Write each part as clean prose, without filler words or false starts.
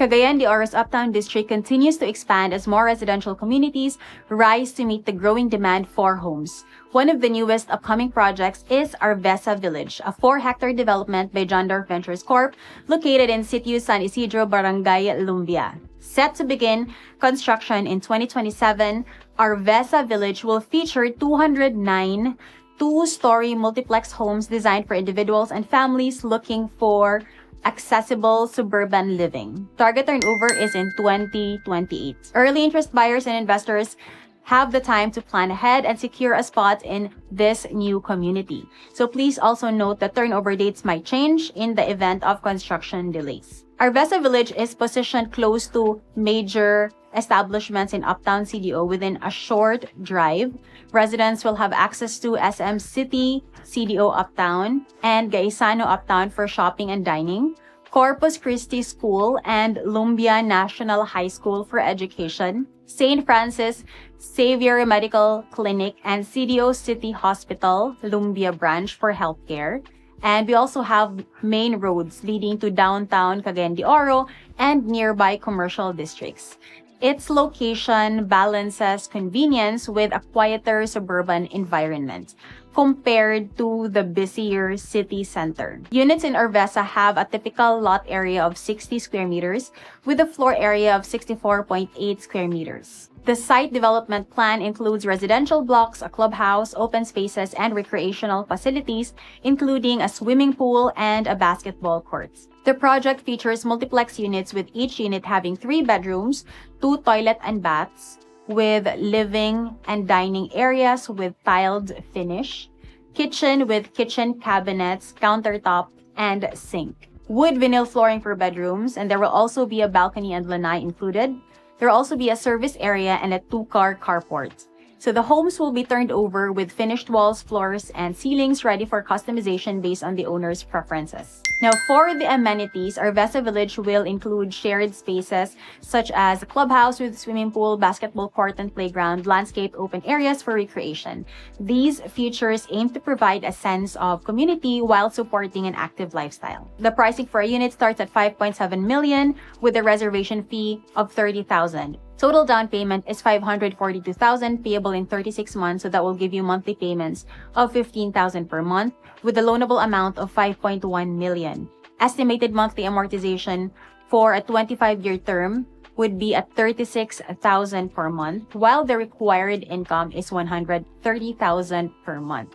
Cagayan de Oro's Uptown district continues to expand as more residential communities rise to meet the growing demand for homes. One of the newest upcoming projects is Arvesa Village, a 4-hectare development by Jondorf Ventures Corp. Located in Sitio San Isidro, Barangay Lumbia. Set to begin construction in 2027, Arvesa Village will feature 209 two-story multiplex homes designed for individuals and families looking for accessible suburban living. Target turnover is in 2028. Early interest buyers and investors have the time to plan ahead and secure a spot in this new community. So please also note that turnover dates might change in the event of construction delays. Arvesa Village is positioned close to major establishments in Uptown CDO within a short drive. Residents will have access to SM City, CDO Uptown, and Gaisano Uptown for shopping and dining, Corpus Christi School and Lumbia National High School for education, St. Francis Xavier Medical Clinic and CDO City Hospital, Lumbia branch for healthcare. And we also have main roads leading to downtown Cagayan de Oro and nearby commercial districts. Its location balances convenience with a quieter suburban environment compared to the busier city center. Units in Arvesa have a typical lot area of 60 square meters with a floor area of 64.8 square meters. The site development plan includes residential blocks, a clubhouse, open spaces, and recreational facilities, including a swimming pool and a basketball court. The project features multiplex units with each unit having 3 bedrooms, 2 toilet and baths, with living and dining areas with tiled finish, kitchen with kitchen cabinets, countertop, and sink. Wood vinyl flooring for bedrooms, and there will also be a balcony and lanai included. There will also be a service area and a 2-car carport. So the homes will be turned over with finished walls, floors, and ceilings ready for customization based on the owner's preferences. Now, for the amenities, Arvesa Village will include shared spaces such as a clubhouse with swimming pool, basketball court, and playground, landscape open areas for recreation. These features aim to provide a sense of community while supporting an active lifestyle. The pricing for a unit starts at 5.7 million with a reservation fee of 30,000. Total down payment is 542,000 payable in 36 months, so that will give you monthly payments of 15,000 per month with a loanable amount of 5.1 million. Estimated monthly amortization for a 25-year term would be at 36,000 per month, while the required income is 130,000 per month.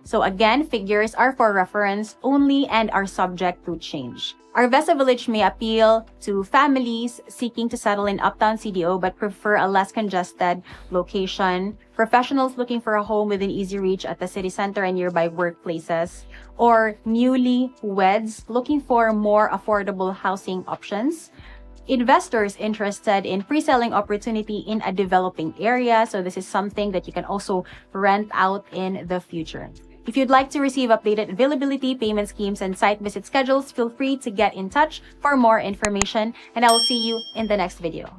So again, figures are for reference only and are subject to change. Arvesa Village may appeal to families seeking to settle in Uptown CDO but prefer a less congested location, professionals looking for a home within easy reach at the city center and nearby workplaces, or newlyweds looking for more affordable housing options, investors interested in pre-selling opportunity in a developing area, so this is something that you can also rent out in the future. If you'd like to receive updated availability, payment schemes, and site visit schedules, feel free to get in touch for more information, and I will see you in the next video.